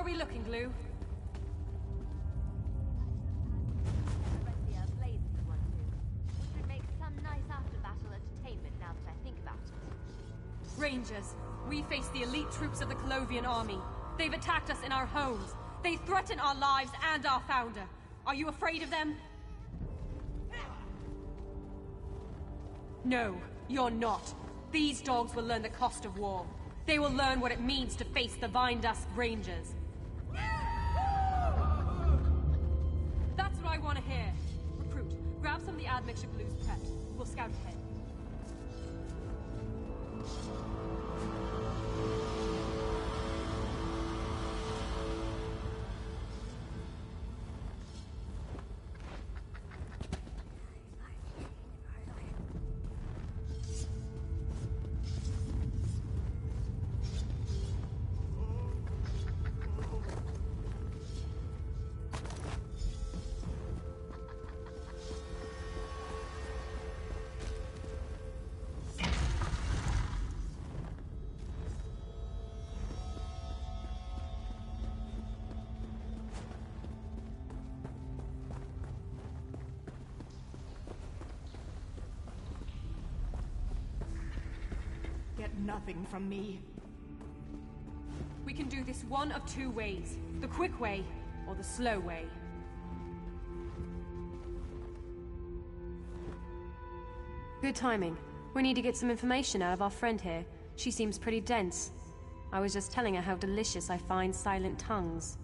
are we looking, Glue? Would make some nice after-battle entertainment now that I think about it. Rangers, we face the elite troops of the Colovian army. They've attacked us in our homes. They threaten our lives and our founder. Are you afraid of them? No, you're not. These dogs will learn the cost of war. They will learn what it means to face the Vindusk Rangers. That's what I want to hear. Recruit, grab some of the admixture Glue's prepped. We'll scout ahead. Get nothing from me. We can do this one of two ways. The quick way, or the slow way. Good timing. We need to get some information out of our friend here. She seems pretty dense. I was just telling her how delicious I find silent tongues.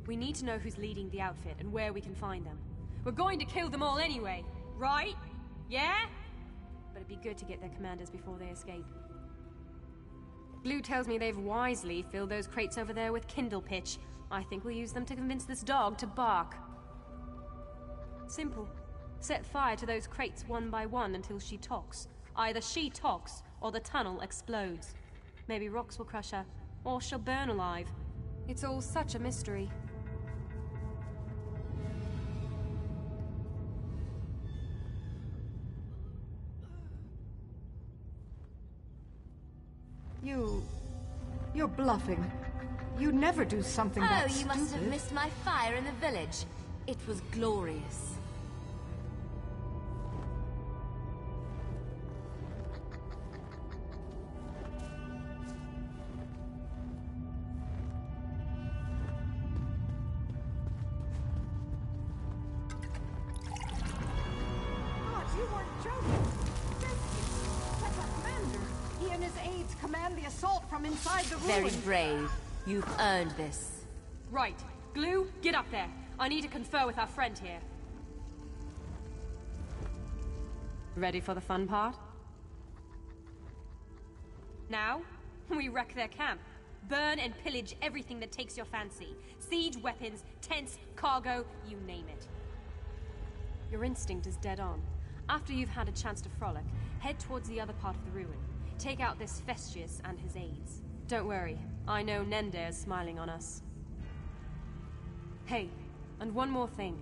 We need to know who's leading the outfit and where we can find them. We're going to kill them all anyway, right? Yeah? But it'd be good to get their commanders before they escape. Glue tells me they've wisely filled those crates over there with kindle pitch. I think we'll use them to convince this dog to bark. Simple. Set fire to those crates one by one until she talks. Either she talks, or the tunnel explodes. Maybe rocks will crush her, or she'll burn alive. It's all such a mystery. You're bluffing. You never do something that stupid. Oh, you must have missed my fire in the village. It was glorious. God, you weren't joking. That's our commander. He and his aides command the assault from inside the ruins. Very brave. You've earned this. Right. Glue, get up there. I need to confer with our friend here. Ready for the fun part? Now, we wreck their camp. Burn and pillage everything that takes your fancy. Siege weapons, tents, cargo, you name it. Your instinct is dead on. After you've had a chance to frolic, head towards the other part of the ruin. Take out this Festius and his aides. Don't worry, I know Nender's smiling on us. Hey, and one more thing.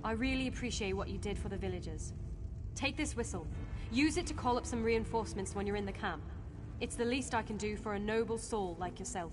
I really appreciate what you did for the villagers. Take this whistle. Use it to call up some reinforcements when you're in the camp. It's the least I can do for a noble soul like yourself.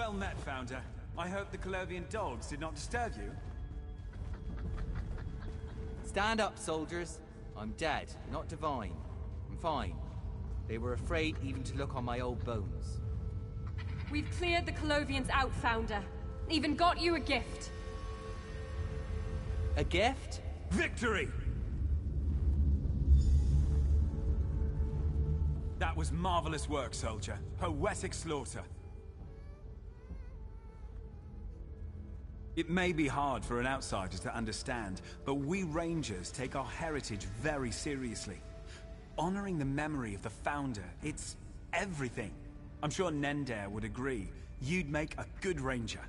Well met, Founder. I hope the Colovian dogs did not disturb you. Stand up, soldiers. I'm dead, not divine. I'm fine. They were afraid even to look on my old bones. We've cleared the Colovians out, Founder. Even got you a gift. A gift? Victory! That was marvelous work, soldier. Poetic slaughter. It may be hard for an outsider to understand, but we Rangers take our heritage very seriously. Honoring the memory of the Founder, it's everything. I'm sure Nendare would agree. You'd make a good Ranger.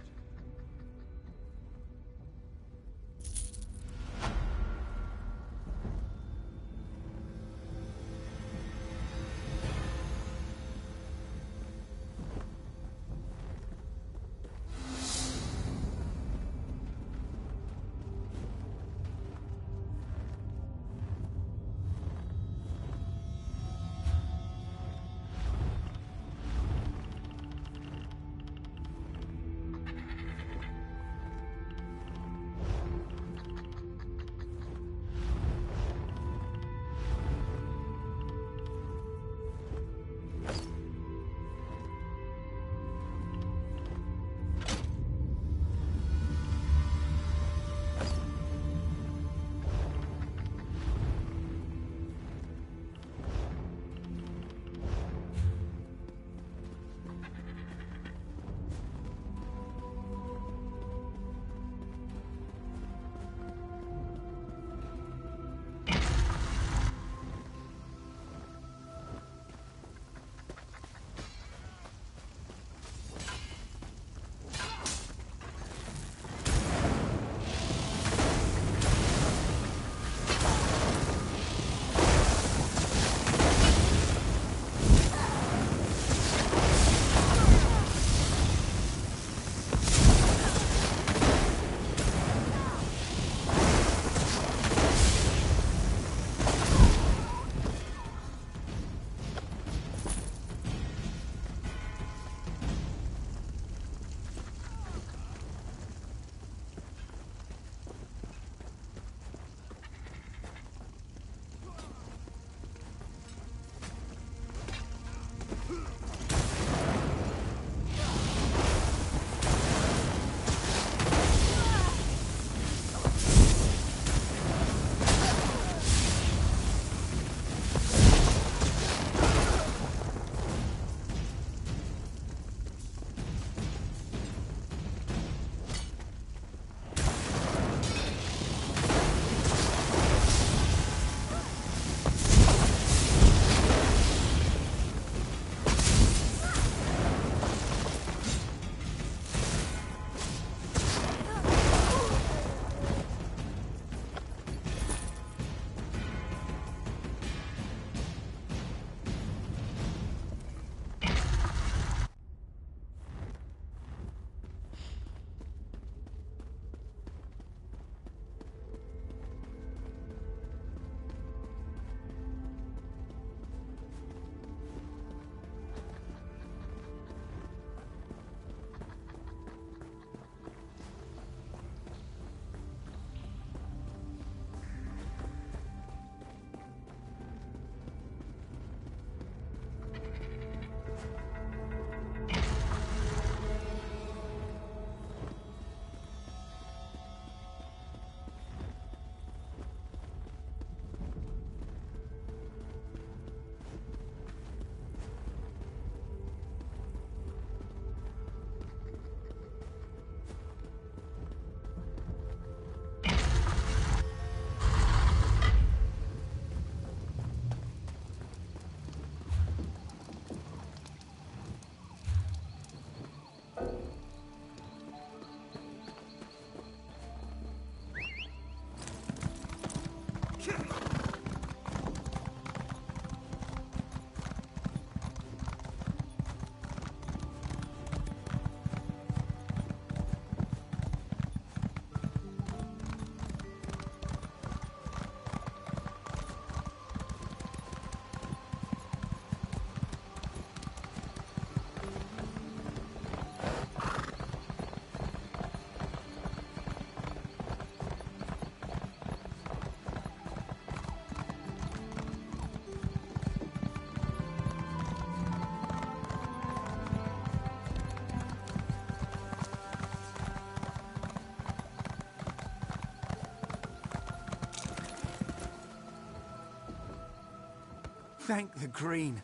Thank the Green.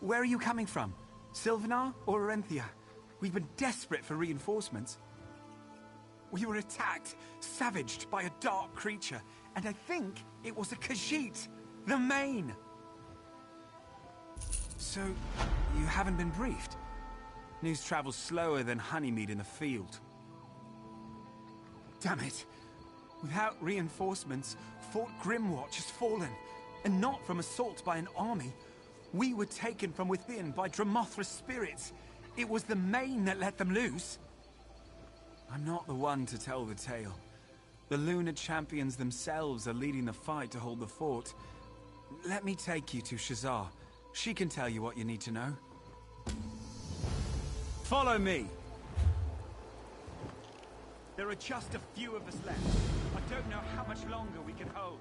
Where are you coming from? Sylvanar or Orenthia? We've been desperate for reinforcements. We were attacked, savaged by a dark creature, and I think it was a Khajiit, the Main. So, you haven't been briefed? News travels slower than honeymead in the field. Damn it. Without reinforcements, Fort Grimwatch has fallen, and not from assault by an army. We were taken from within by Dramothra's spirits. It was the Main that let them loose. I'm not the one to tell the tale. The Lunar Champions themselves are leading the fight to hold the fort. Let me take you to Shazar. She can tell you what you need to know. Follow me! There are just a few of us left. I don't know how much longer we can hold.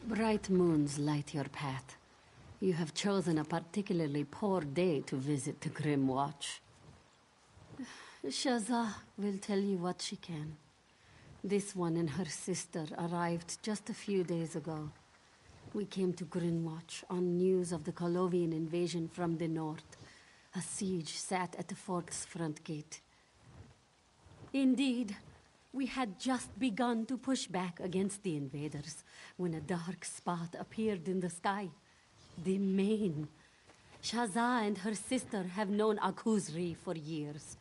Bright moons light your path. You have chosen a particularly poor day to visit the Grimwatch. Shazah will tell you what she can. This one and her sister arrived just a few days ago. We came to Grimwatch on news of the Colovian invasion from the north. A siege sat at the fort's front gate. Indeed, we had just begun to push back against the invaders when a dark spot appeared in the sky. The Main. Shazah and her sister have known Akuzri for years.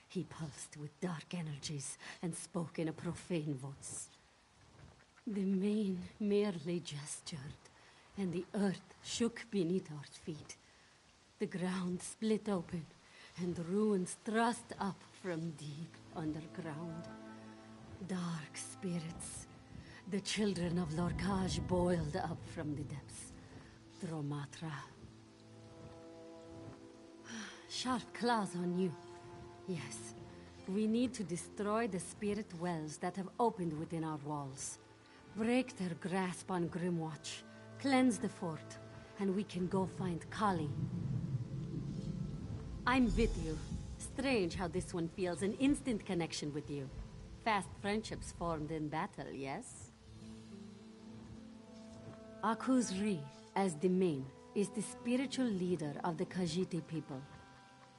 He pulsed with dark energies and spoke in a profane voice. The Main merely gestured, and the earth shook beneath our feet. The ground split open, and ruins thrust up from deep underground. Dark spirits, the children of Lorkaj, boiled up from the depths. Dromatra. Sharp claws on you. Yes, we need to destroy the spirit wells that have opened within our walls. Break their grasp on Grimwatch, cleanse the fort, and we can go find Kali. I'm with you. Strange how this one feels an instant connection with you. Fast friendships formed in battle, yes? Akuzri, as the Main, is the spiritual leader of the Khajiit people.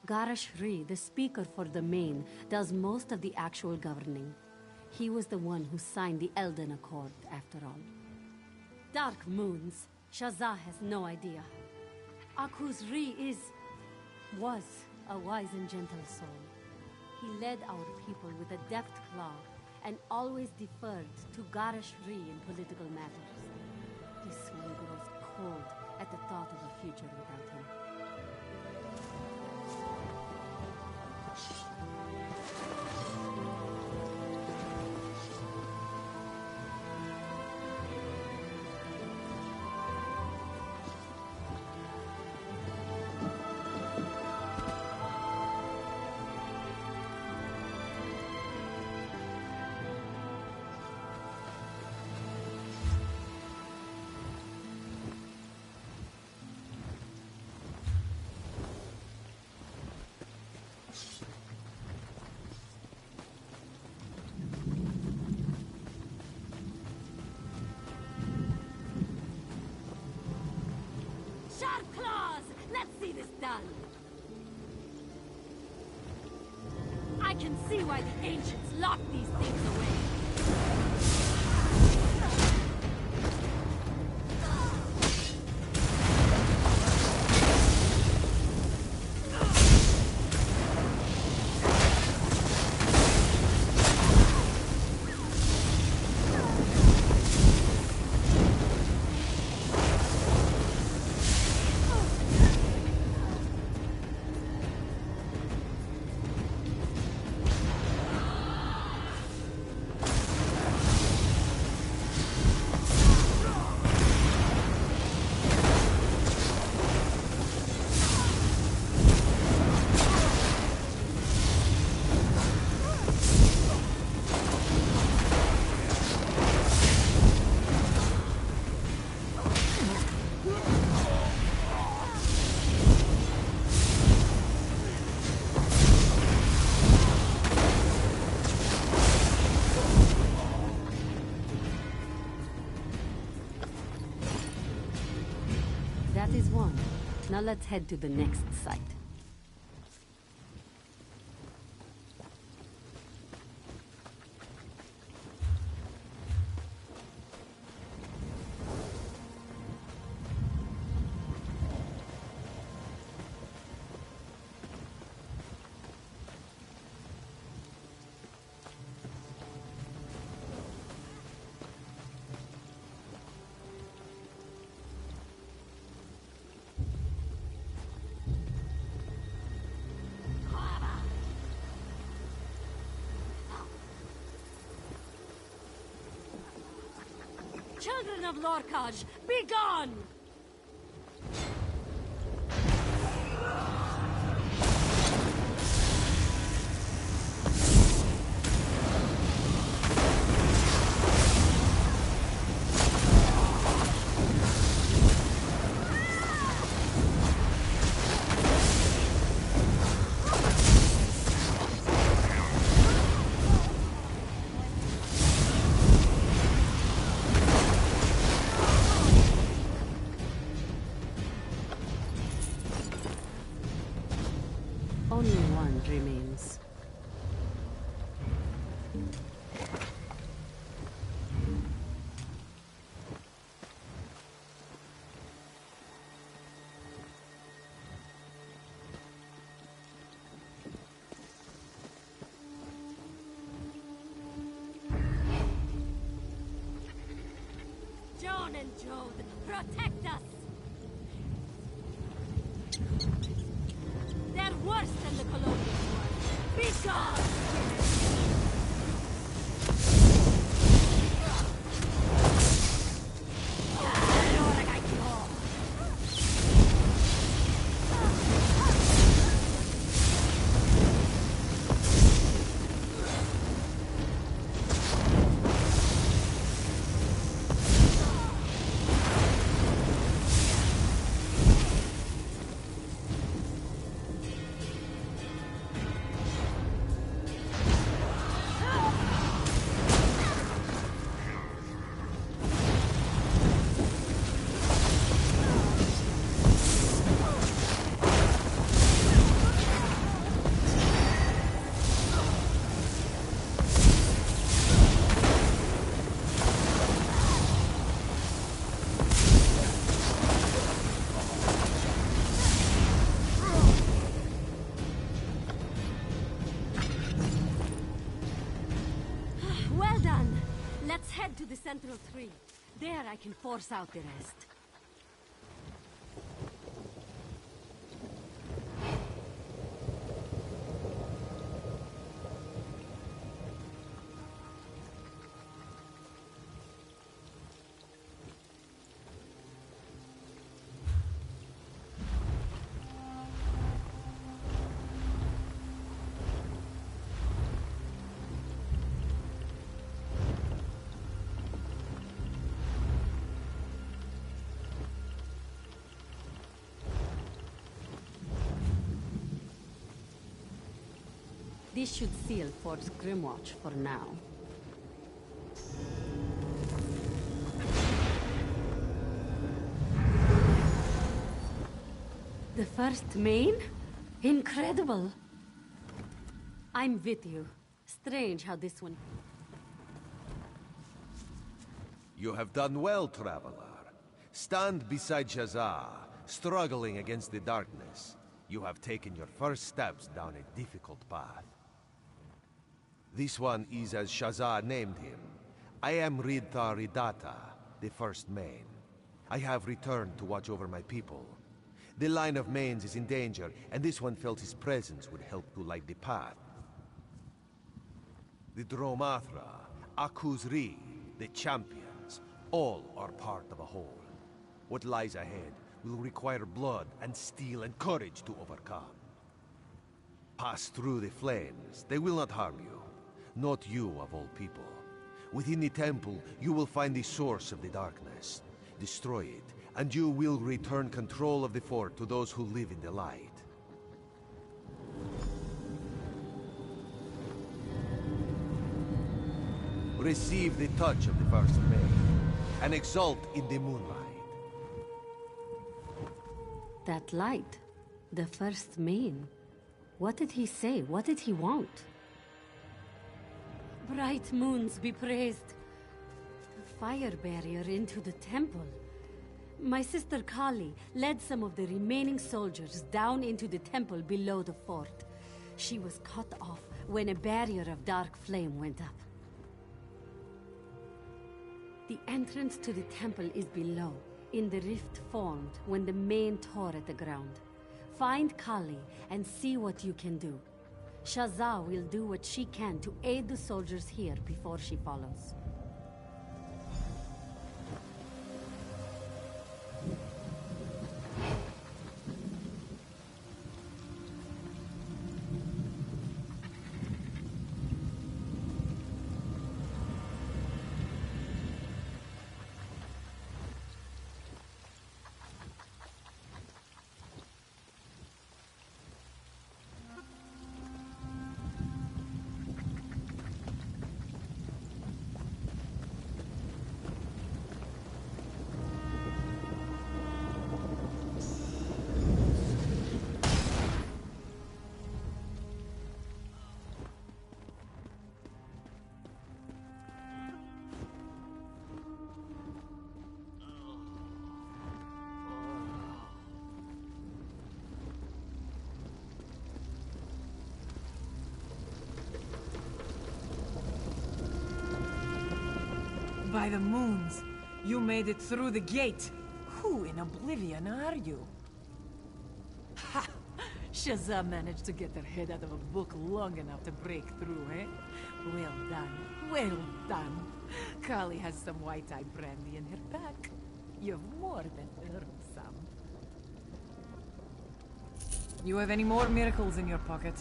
Garashri, the speaker for the Main, does most of the actual governing. He was the one who signed the Elden Accord, after all. Dark moons. Shazah has no idea. Akuzri was a wise and gentle soul. He led our people with a deft claw and always deferred to Garashri in political matters. This one grows cold at the thought of a future without him. Sharp claws! Let's see this done! I can see why the ancients locked these things away. That is one. Now let's head to the next site. Children of Lorkhaj, be gone! Only one remains. Joan and Jode, protect us! They're worse than the Colonials were. Be gone! Well done. Let's head to the Central Tree. There I can force out the rest. This should seal Fort's Grimwatch for now. The first main? Incredible! I'm with you. Strange how this one... You have done well, traveler. Stand beside Shazza, struggling against the darkness. You have taken your first steps down a difficult path. This one is as Shazza named him. I am Ridta Ridata, the first Main. I have returned to watch over my people. The line of Mains is in danger, and this one felt his presence would help to light the path. The Dromathra, Akuzri, the champions, all are part of a whole. What lies ahead will require blood and steel and courage to overcome. Pass through the flames. They will not harm you. Not you, of all people. Within the temple, you will find the source of the darkness. Destroy it, and you will return control of the fort to those who live in the light. Receive the touch of the first Main, and exult in the moonlight. That light. The first Main. What did he say? What did he want? Bright moons be praised. The fire barrier into the temple. My sister Kali led some of the remaining soldiers down into the temple below the fort. She was cut off when a barrier of dark flame went up. The entrance to the temple is below, in the rift formed when the Main tore at the ground. Find Kali and see what you can do. Shazza will do what she can to aid the soldiers here before she follows. By the moons, you made it through the gate. Who in Oblivion are you? Ha! Shazza managed to get her head out of a book long enough to break through, eh? Well done, well done. Kali has some white-eye brandy in her pack. You've more than earned some. You have any more miracles in your pocket?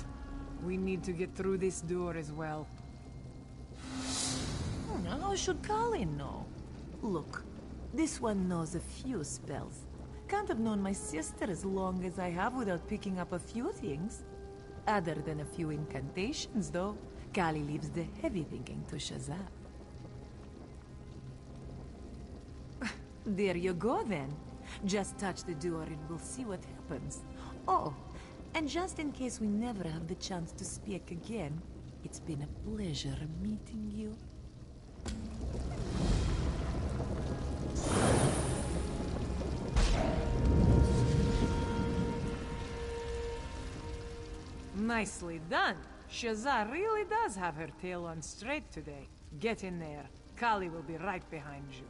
We need to get through this door as well. How should Kali know? Look, this one knows a few spells. Can't have known my sister as long as I have without picking up a few things. Other than a few incantations, though, Kali leaves the heavy thinking to Shazza. There you go, then. Just touch the door and we'll see what happens. Oh, and just in case we never have the chance to speak again, it's been a pleasure meeting you. Nicely done. Shazza really does have her tail on straight today. Get in there. Kali will be right behind you.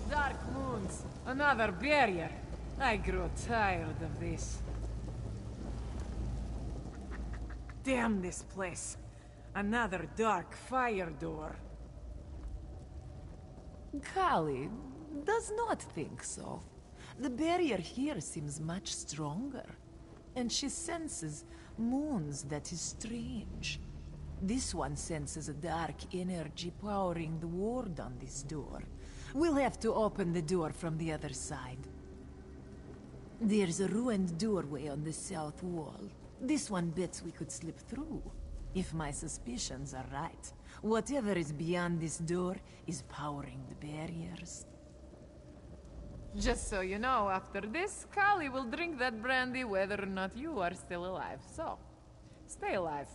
Dark moons. Another barrier. I grow tired of this. Damn this place. Another dark fire door. Kali does not think so. The barrier here seems much stronger. And she senses moons that is strange. This one senses a dark energy powering the ward on this door. We'll have to open the door from the other side. There's a ruined doorway on the south wall. This one bets we could slip through. If my suspicions are right, whatever is beyond this door is powering the barriers. Just so you know, after this, Kali will drink that brandy whether or not you are still alive. So, stay alive.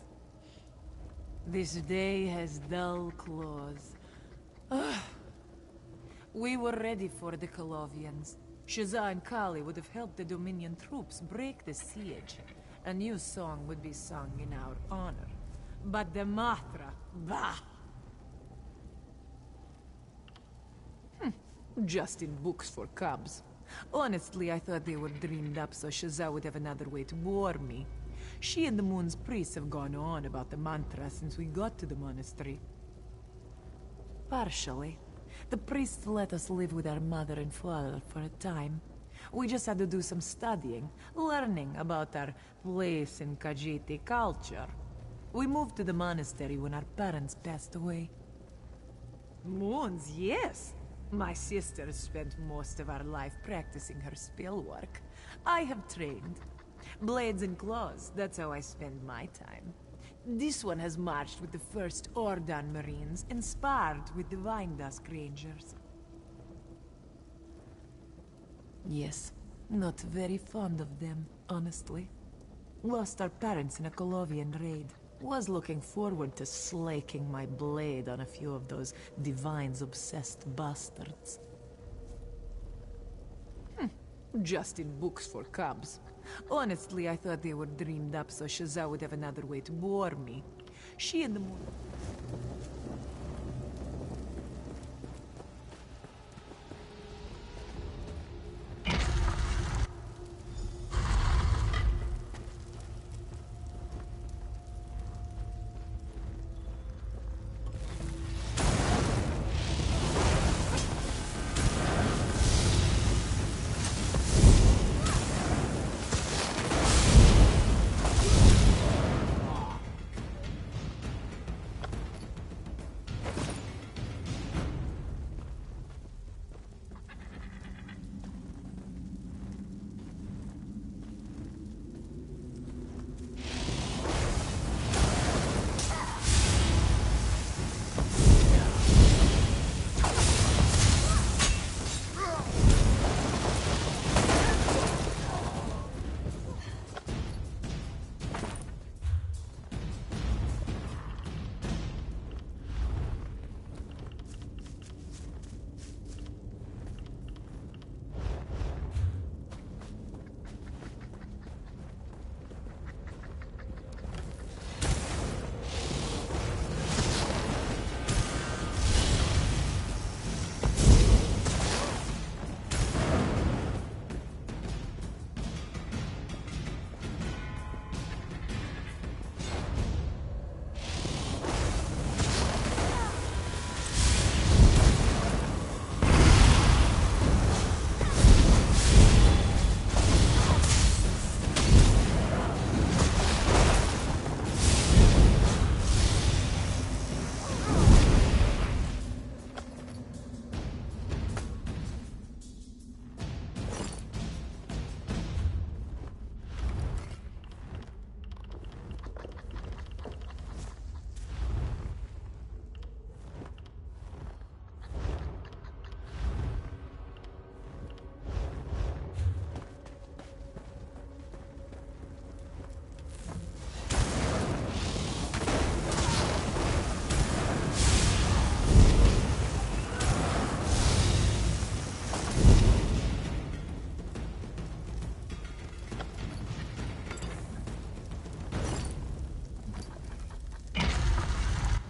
This day has dull claws. Ugh. We were ready for the Colovians. Shazza and Kali would have helped the Dominion troops break the siege. A new song would be sung in our honor. But the Mathra, bah! Just in books for cubs. Honestly, I thought they were dreamed up so Shazza would have another way to bore me. She and the Moon's priests have gone on about the mantra since we got to the monastery. Partially. The priests let us live with our mother and father for a time. We just had to do some studying, learning about our place in Khajiiti culture. We moved to the monastery when our parents passed away. Moons, yes. My sister spent most of our life practicing her spell work. I have trained. Blades and claws, that's how I spend my time. This one has marched with the first Ordan Marines and sparred with the Vindusk Rangers. Yes, not very fond of them, honestly. Lost our parents in a Colovian raid. Was looking forward to slaking my blade on a few of those Divines-obsessed bastards. Just in books for cubs. Honestly, I thought they were dreamed up so Shazza would have another way to bore me. She and the Moon...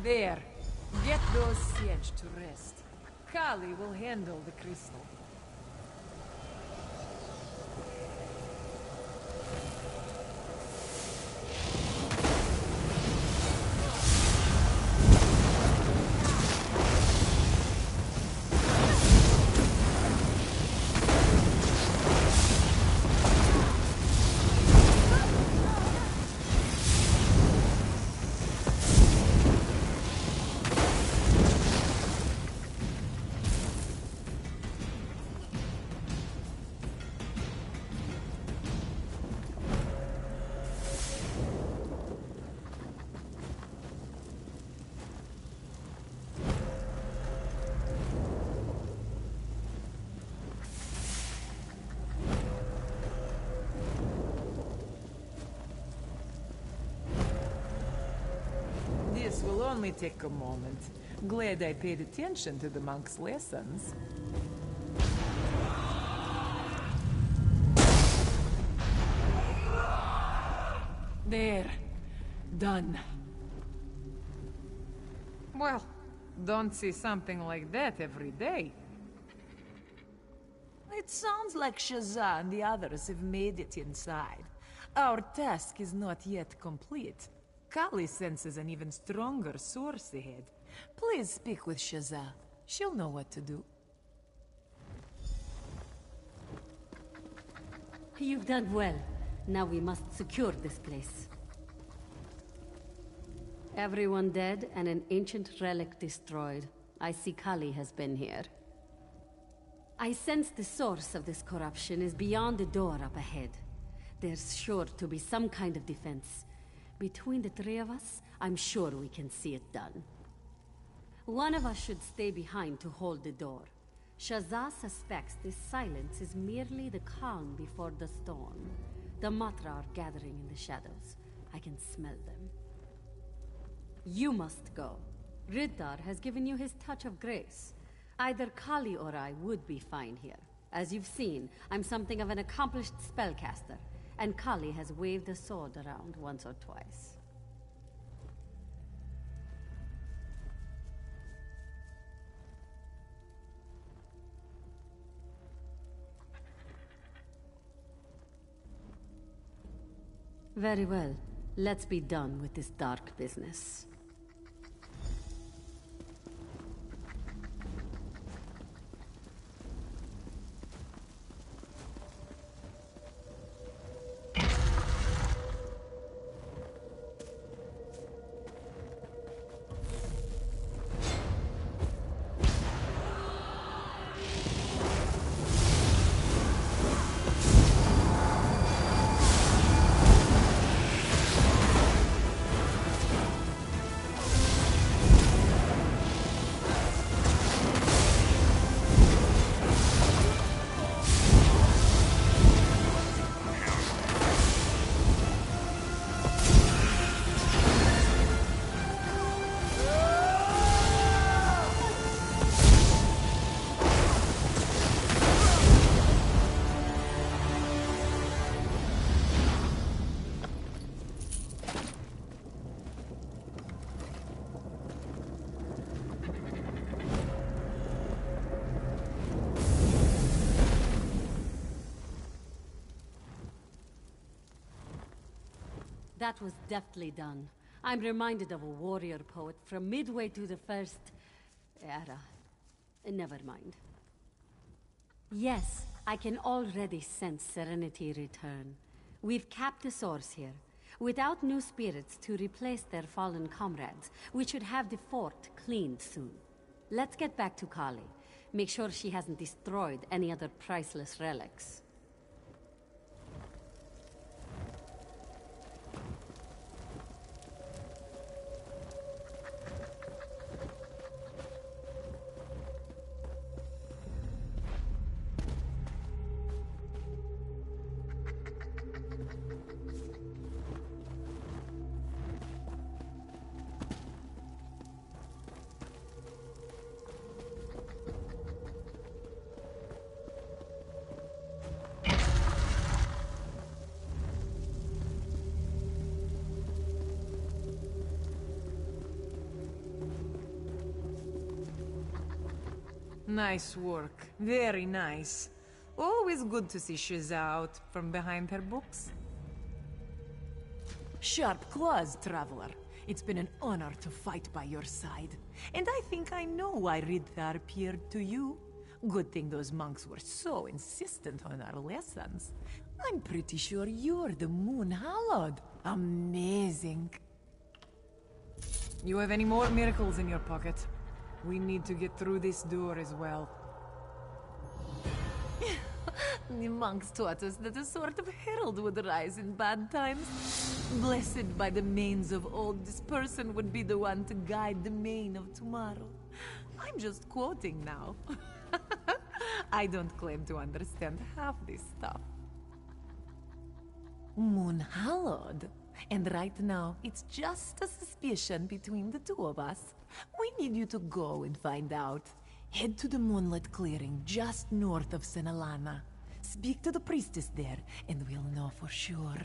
There. Get those siege to rest. Kali will handle the crystal. This will only take a moment. Glad I paid attention to the monk's lessons. There. Done. Well, don't see something like that every day. It sounds like Shazza and the others have made it inside. Our task is not yet complete. Kali senses an even stronger source ahead. Please speak with Shazza. She'll know what to do. You've done well. Now we must secure this place. Everyone dead and an ancient relic destroyed. I see Kali has been here. I sense the source of this corruption is beyond the door up ahead. There's sure to be some kind of defense. Between the three of us, I'm sure we can see it done. One of us should stay behind to hold the door. Shazza suspects this silence is merely the calm before the storm. The Matra are gathering in the shadows. I can smell them. You must go. Riddar has given you his touch of grace. Either Kali or I would be fine here. As you've seen, I'm something of an accomplished spellcaster, and Kali has waved a sword around once or twice. Very well. Let's be done with this dark business. That was deftly done. I'm reminded of a warrior poet from midway through the first era. Never mind. Yes, I can already sense serenity return. We've capped the source here. Without new spirits to replace their fallen comrades, we should have the fort cleaned soon. Let's get back to Kali. Make sure she hasn't destroyed any other priceless relics. Nice work. Very nice. Always good to see Shazza out from behind her books. Sharp claws, Traveler. It's been an honor to fight by your side. And I think I know why Riddar appeared to you. Good thing those monks were so insistent on our lessons. I'm pretty sure you're the Moon Hallowed. Amazing. You have any more miracles in your pocket? We need to get through this door as well. The monks taught us that a sort of herald would rise in bad times. Blessed by the manes of old, this person would be the one to guide the mane of tomorrow. I'm just quoting now. I don't claim to understand half this stuff. Moon Hallowed? And right now, it's just a suspicion between the two of us. We need you to go and find out. Head to the Moonlit Clearing just north of Senalana. Speak to the priestess there, and we'll know for sure.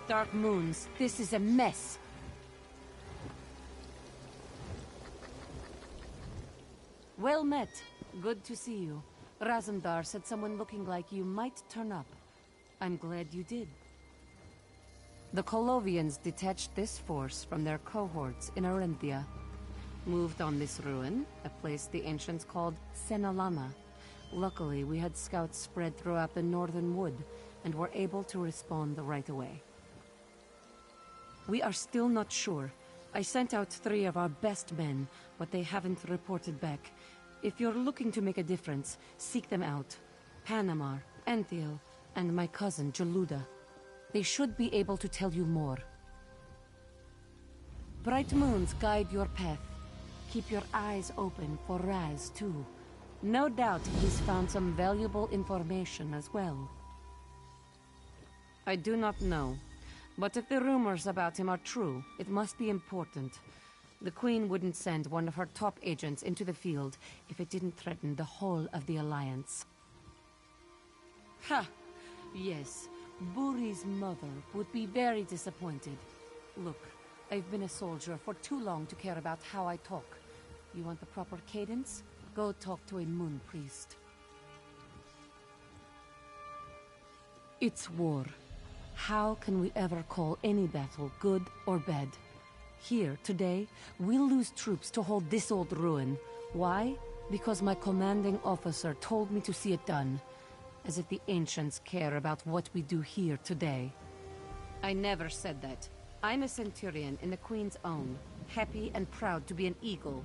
Dark Moons, this is a mess. Well met. Good to see you. Razumdar said someone looking like you might turn up. I'm glad you did. The Colovians detached this force from their cohorts in Arenthia. Moved on this ruin, a place the ancients called Senalana. Luckily, we had scouts spread throughout the northern wood, and were able to respond right away. We are still not sure. I sent out 3 of our best men, but they haven't reported back. If you're looking to make a difference, seek them out. Panamar, Anthiel, and my cousin, Jaluda. They should be able to tell you more. Bright moons guide your path. Keep your eyes open for Raz, too. No doubt he's found some valuable information as well. I do not know, but if the rumors about him are true, it must be important. The Queen wouldn't send one of her top agents into the field if it didn't threaten the whole of the Alliance. Ha! Yes, Buri's mother would be very disappointed. Look, I've been a soldier for too long to care about how I talk. You want the proper cadence? Go talk to a moon priest. It's war. How can we ever call any battle good or bad? Here, today, we'll lose troops to hold this old ruin. Why? Because my commanding officer told me to see it done. As if the ancients care about what we do here today. I never said that. I'm a centurion in the Queen's own, happy and proud to be an eagle.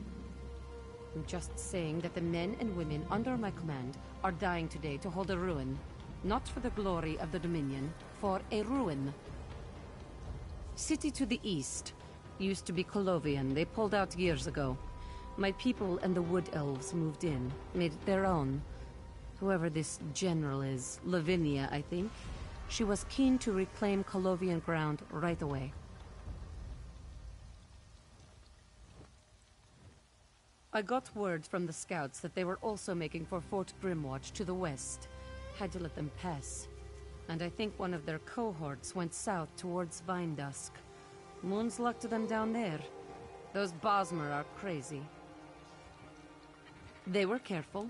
I'm just saying that the men and women under my command are dying today to hold a ruin. Not for the glory of the Dominion, for a ruin. City to the east. Used to be Colovian. They pulled out years ago. My people and the Wood Elves moved in, made it their own. Whoever this general is, Lavinia, I think. She was keen to reclaim Colovian ground right away. I got word from the scouts that they were also making for Fort Grimwatch to the west. Had to let them pass. And I think one of their cohorts went south towards Vinedusk. Moon's luck to them down there. Those Bosmer are crazy. They were careful.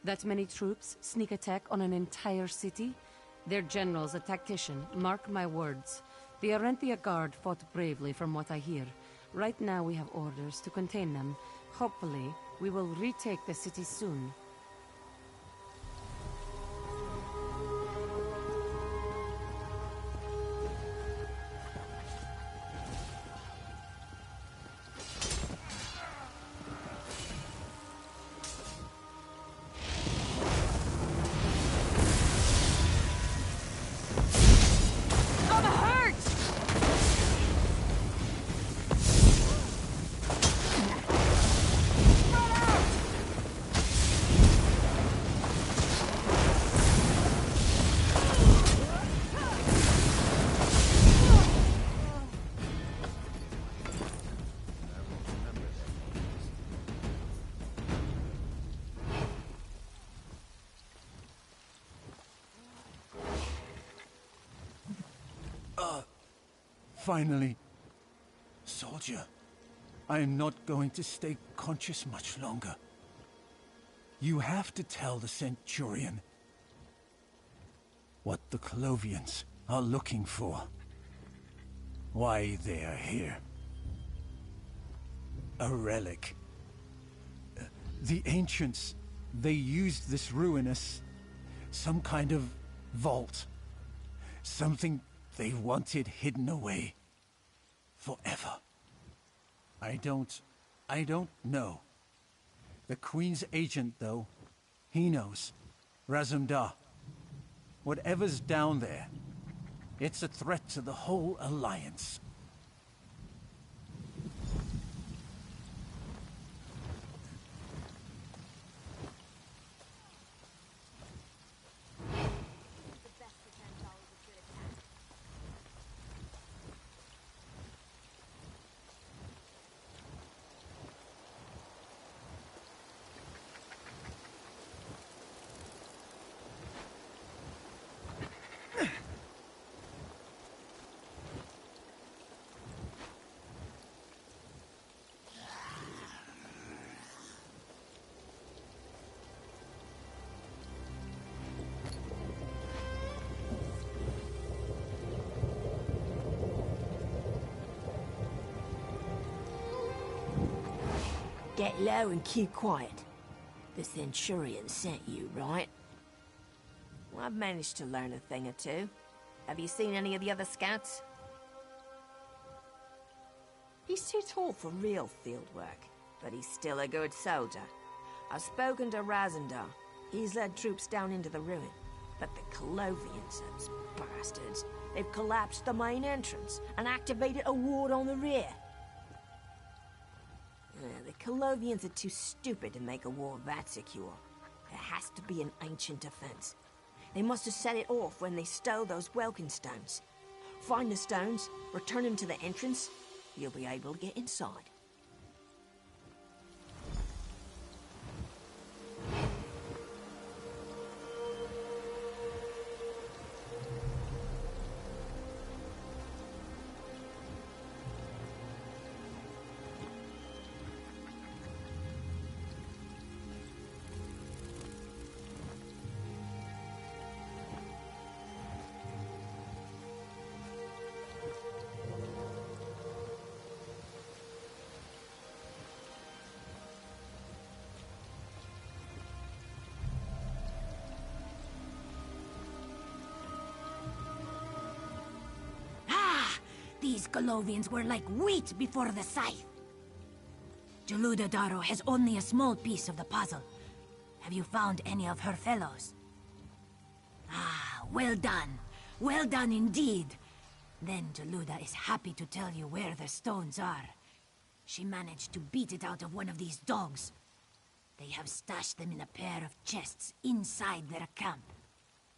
That many troops sneak attack on an entire city? Their general's a tactician, mark my words. The Arenthia Guard fought bravely from what I hear. Right now we have orders to contain them. Hopefully, we will retake the city soon. Finally. Soldier, I am not going to stay conscious much longer. You have to tell the Centurion what the Colovians are looking for. Why they are here. A relic. The ancients, they used this ruin as some kind of vault. Something they wanted hidden away. Forever. I don't know. The Queen's agent, though, he knows. Razum-Dar. Whatever's down there, it's a threat to the whole Alliance. Get low and keep quiet. The Centurion sent you, right? Well, I've managed to learn a thing or two. Have you seen any of the other scouts? He's too tall for real field work, but he's still a good soldier. I've spoken to Razum-Dar. He's led troops down into the ruin. But the Colovians, those bastards, they've collapsed the main entrance and activated a ward on the rear. The Colovians are too stupid to make a wall that secure. There has to be an ancient defense. They must have set it off when they stole those Welkin stones. Find the stones, return them to the entrance, you'll be able to get inside. These Colovians were like wheat before the scythe. Jaluda Daro has only a small piece of the puzzle. Have you found any of her fellows? Ah, well done. Well done indeed. Then Jaluda is happy to tell you where the stones are. She managed to beat it out of one of these dogs. They have stashed them in a pair of chests inside their camp.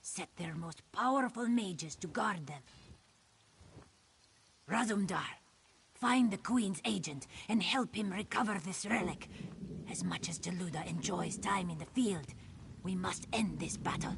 Set their most powerful mages to guard them. Razumdar, find the Queen's agent and help him recover this relic. As much as Jaluda enjoys time in the field, we must end this battle.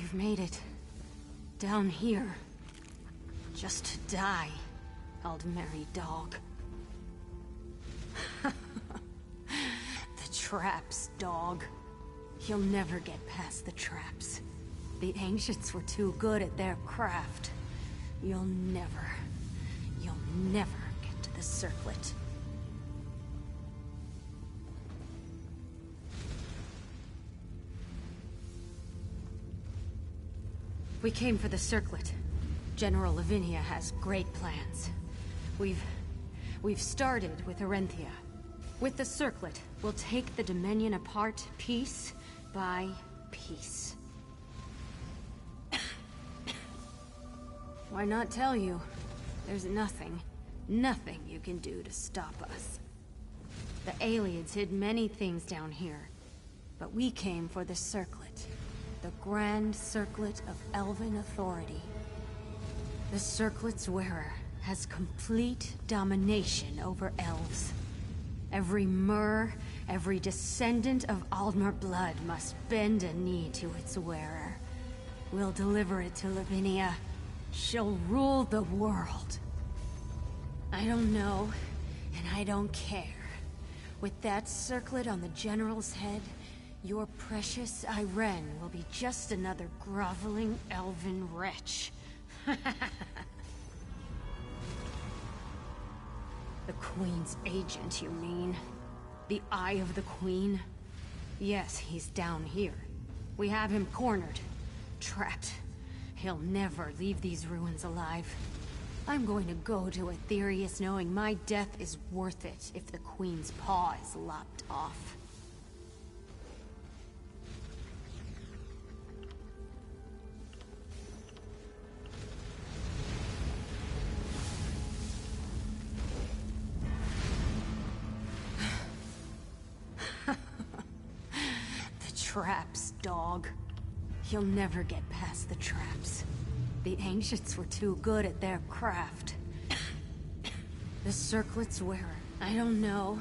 have made it. Down here. Just to die, Aldmeri dog. The traps, dog. You'll never get past the traps. The ancients were too good at their craft. You'll never get to the circlet. We came for the circlet. General Lavinia has great plans. We've started with Arenthia. With the circlet, we'll take the Dominion apart piece by piece. Why not tell you? There's nothing you can do to stop us. The aliens hid many things down here, but we came for the circlet. The Grand Circlet of Elven Authority. The circlet's wearer has complete domination over elves. Every Mer, every descendant of Aldmer blood must bend a knee to its wearer. We'll deliver it to Lavinia. She'll rule the world. I don't know, and I don't care. With that circlet on the General's head, your precious Irene will be just another groveling elven wretch. The Queen's agent, you mean? The Eye of the Queen? Yes, he's down here. We have him cornered. Trapped. He'll never leave these ruins alive. I'm going to go to Aetherius knowing my death is worth it if the Queen's paw is lopped off. Traps, dog. You'll never get past the traps. The ancients were too good at their craft. The circlet's wearer. I don't know.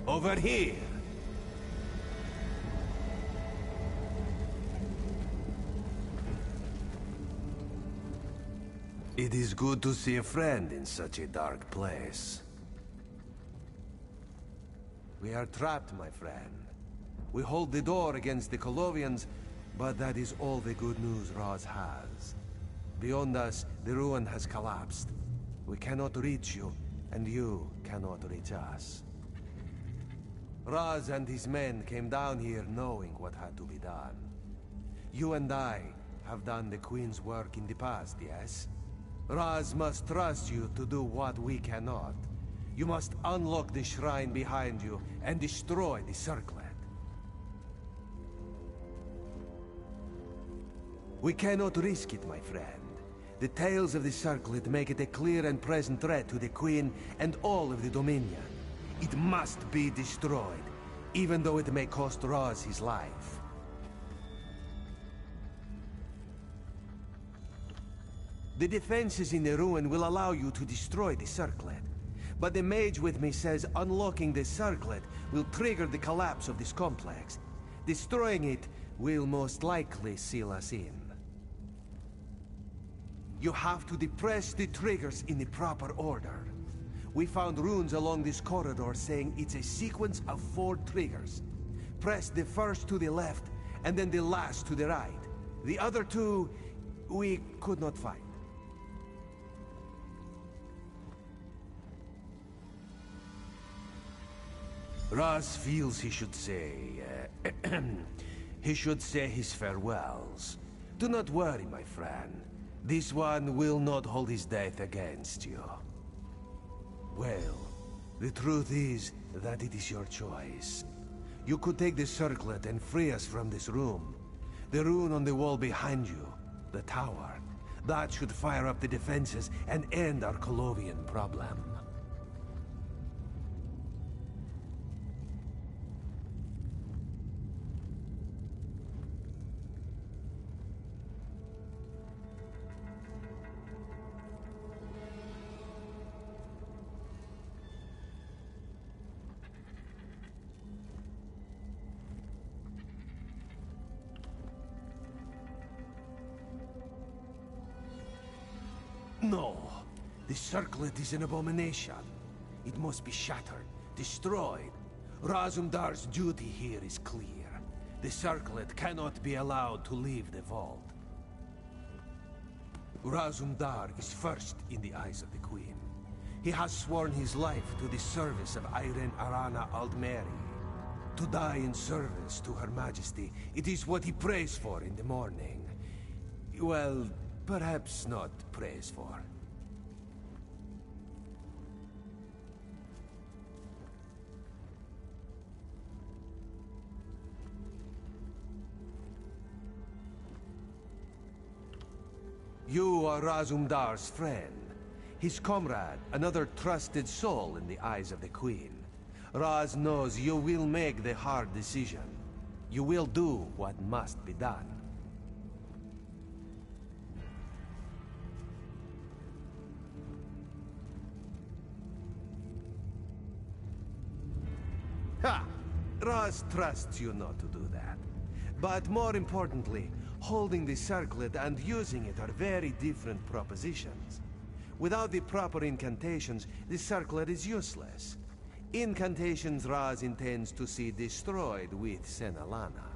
Over here! It is good to see a friend in such a dark place. We are trapped, my friend. We hold the door against the Colovians, but that is all the good news Raz has. Beyond us, the ruin has collapsed. We cannot reach you, and you cannot reach us. Raz and his men came down here knowing what had to be done. You and I have done the Queen's work in the past, yes? Raz must trust you to do what we cannot. You must unlock the shrine behind you and destroy the circlet. We cannot risk it, my friend. The tales of the circlet make it a clear and present threat to the Queen and all of the Dominion. It must be destroyed, even though it may cost Raz his life. The defenses in the ruin will allow you to destroy the circlet. But the mage with me says unlocking the circlet will trigger the collapse of this complex. Destroying it will most likely seal us in. You have to depress the triggers in the proper order. We found runes along this corridor saying it's a sequence of 4 triggers. Press the first to the left, and then the last to the right. The other 2, we could not find. Raz feels he should say... he should say his farewells. Do not worry, my friend. This one will not hold his death against you. Well, the truth is that it is your choice. You could take the circlet and free us from this room. The rune on the wall behind you, the tower, that should fire up the defenses and end our Colovian problem. No. The circlet is an abomination. It must be shattered, destroyed. Razumdar's duty here is clear. The circlet cannot be allowed to leave the vault. Razumdar is first in the eyes of the Queen. He has sworn his life to the service of Irene Arana Aldmeri. To die in service to Her Majesty, it is what he prays for in the morning. Well, perhaps not prays for. You are Razumdar's friend. His comrade, another trusted soul in the eyes of the Queen. Raz knows you will make the hard decision. You will do what must be done. Ha! Raz trusts you not to do that. But more importantly, holding the circlet and using it are very different propositions. Without the proper incantations, the circlet is useless. Incantations Raz intends to see destroyed with Senalana.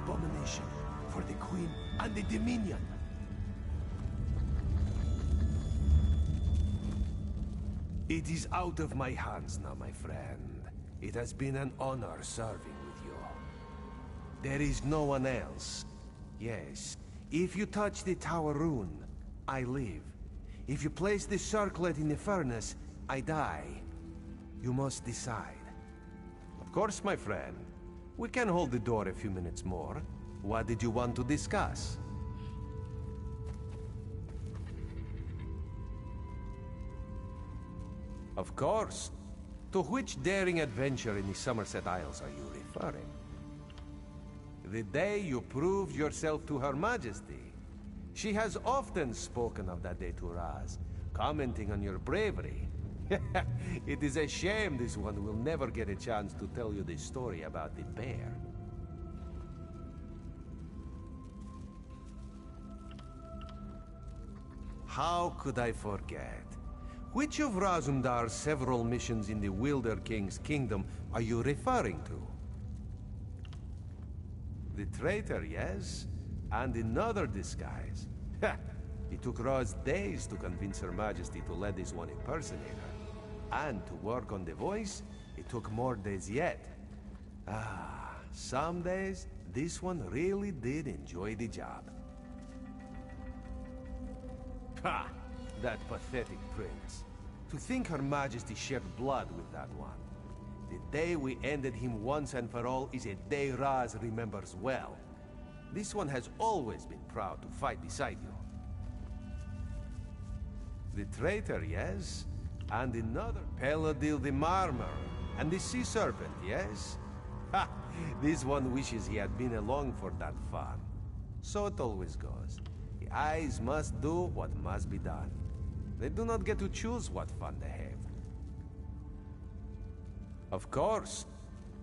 abomination for the Queen and the Dominion. It is out of my hands now, my friend. It has been an honor serving with you. There is no one else. Yes, if you touch the Tower Rune, I live. If you place the circlet in the furnace, I die. You must decide. Of course, my friend. We can hold the door a few minutes more. What did you want to discuss? Of course. To which daring adventure in the Somerset Isles are you referring? The day you proved yourself to Her Majesty. She has often spoken of that day to Raz, commenting on your bravery. It is a shame this one will never get a chance to tell you the story about the bear. How could I forget? Which of Razumdar's several missions in the Wilder King's kingdom are you referring to? The traitor, yes? And another disguise. It took Raz days to convince Her Majesty to let this one impersonate her. And to work on the voice, it took more days yet. Ah, some days, this one really did enjoy the job. Ha! That pathetic prince. To think Her Majesty shed blood with that one. The day we ended him once and for all is a day Raz remembers well. This one has always been proud to fight beside you. The traitor, yes? And another, Peladil the Marmor, and the Sea Serpent, yes? Ha! This one wishes he had been along for that fun. So it always goes. The eyes must do what must be done. They do not get to choose what fun they have. Of course.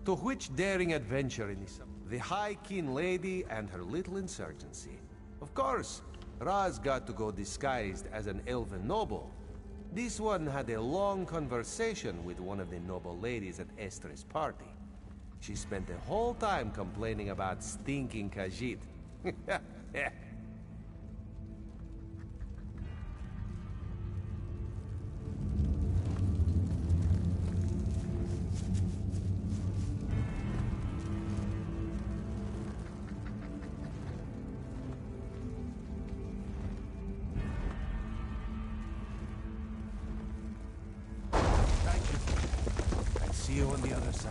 To which daring adventure in the High Keen Lady and her little insurgency. Of course, Raz got to go disguised as an elven noble. This one had a long conversation with one of the noble ladies at Esther's party. She spent the whole time complaining about stinking Khajiit. See you on the other side.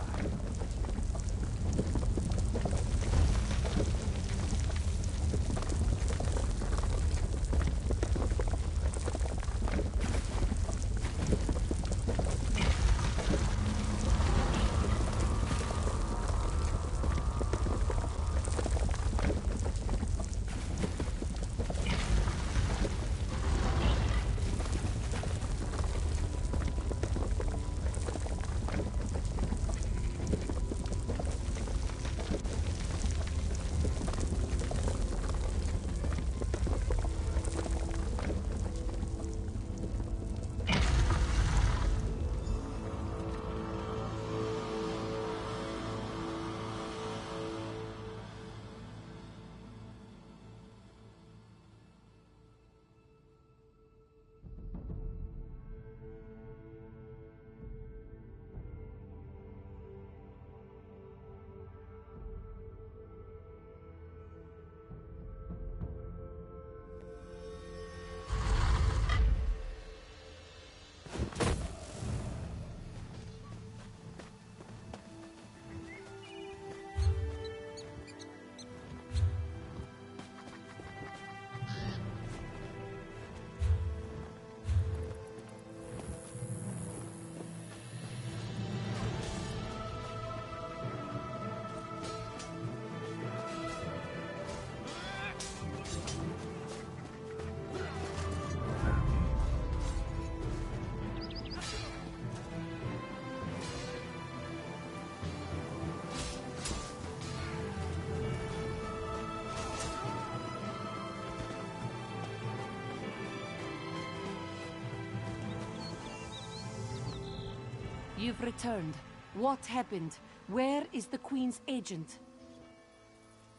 You've returned. What happened? Where is the Queen's agent?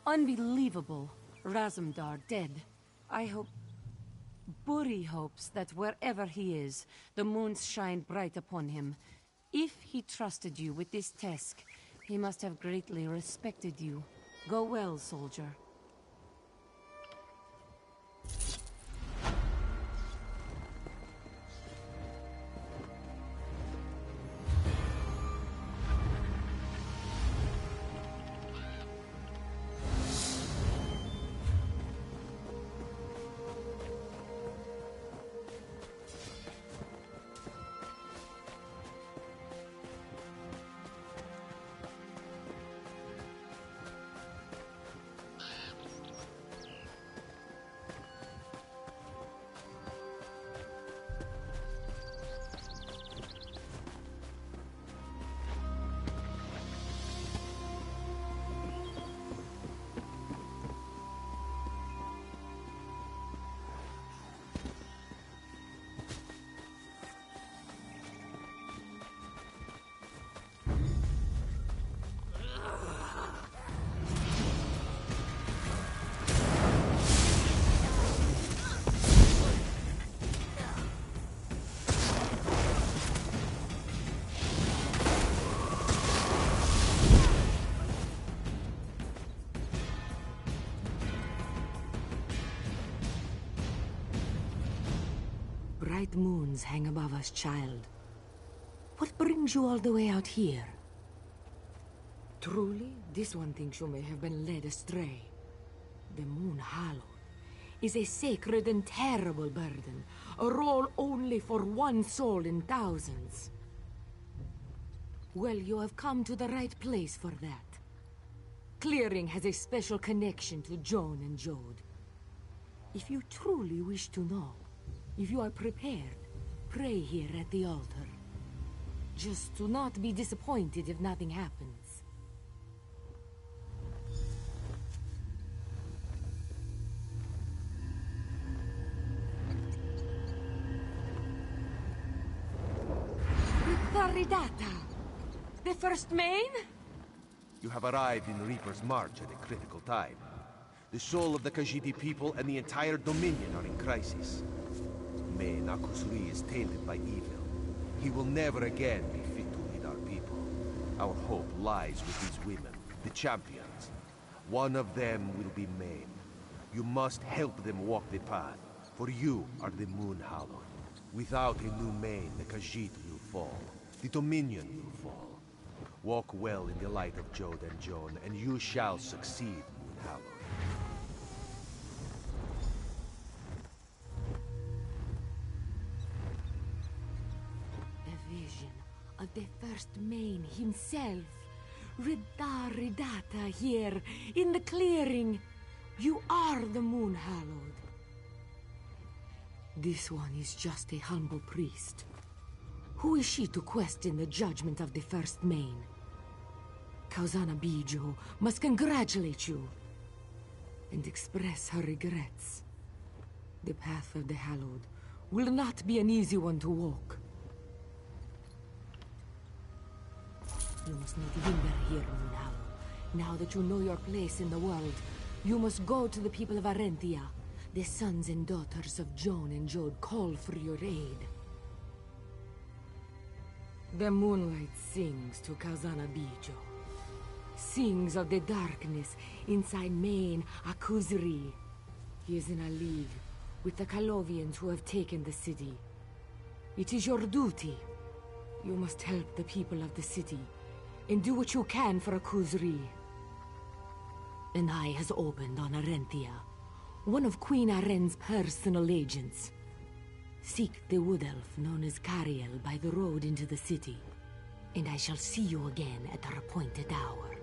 Unbelievable. Razumdar dead. I hope... Buri hopes that wherever he is, the moons shine bright upon him. If he trusted you with this task, he must have greatly respected you. Go well, soldier. Bright moons hang above us, child. What brings you all the way out here? Truly, this one thinks you may have been led astray. The Moon Hollow is a sacred and terrible burden, a role only for one soul in thousands. Well, you have come to the right place for that. Clearing has a special connection to Joan and Jode. If you truly wish to know, if you are prepared, pray here at the altar. Just do not be disappointed if nothing happens. Ridata! The First Main? You have arrived in Reaper's March at a critical time. The soul of the Khajiit people and the entire Dominion are in crisis. Main Akusri is tainted by evil. He will never again be fit to lead our people. Our hope lies with these women, the champions. One of them will be Main. You must help them walk the path, for you are the Moon Hollow. Without a new Main, the Khajiit will fall. The Dominion will fall. Walk well in the light of Jode and Joan, and you shall succeed, Moon Hollow. Of the First Main himself, Ridata here, in the clearing. You are the Moon Hallowed. This one is just a humble priest. Who is she to question the judgment of the First Main? Kauzana Bijo must congratulate you and express her regrets. The path of the Hallowed will not be an easy one to walk. You must not linger here, Moon Hollow. Now that you know your place in the world, you must go to the people of Arentia. The sons and daughters of Joan and Jode call for your aid. The moonlight sings to Kauzana Bijo. Sings of the darkness inside Main Akuzri. He is in a league with the Colovians who have taken the city. It is your duty. You must help the people of the city and do what you can for Akuzri. An eye has opened on Arentia, one of Queen Aren's personal agents. Seek the wood elf known as Cariel by the road into the city, and I shall see you again at our appointed hour.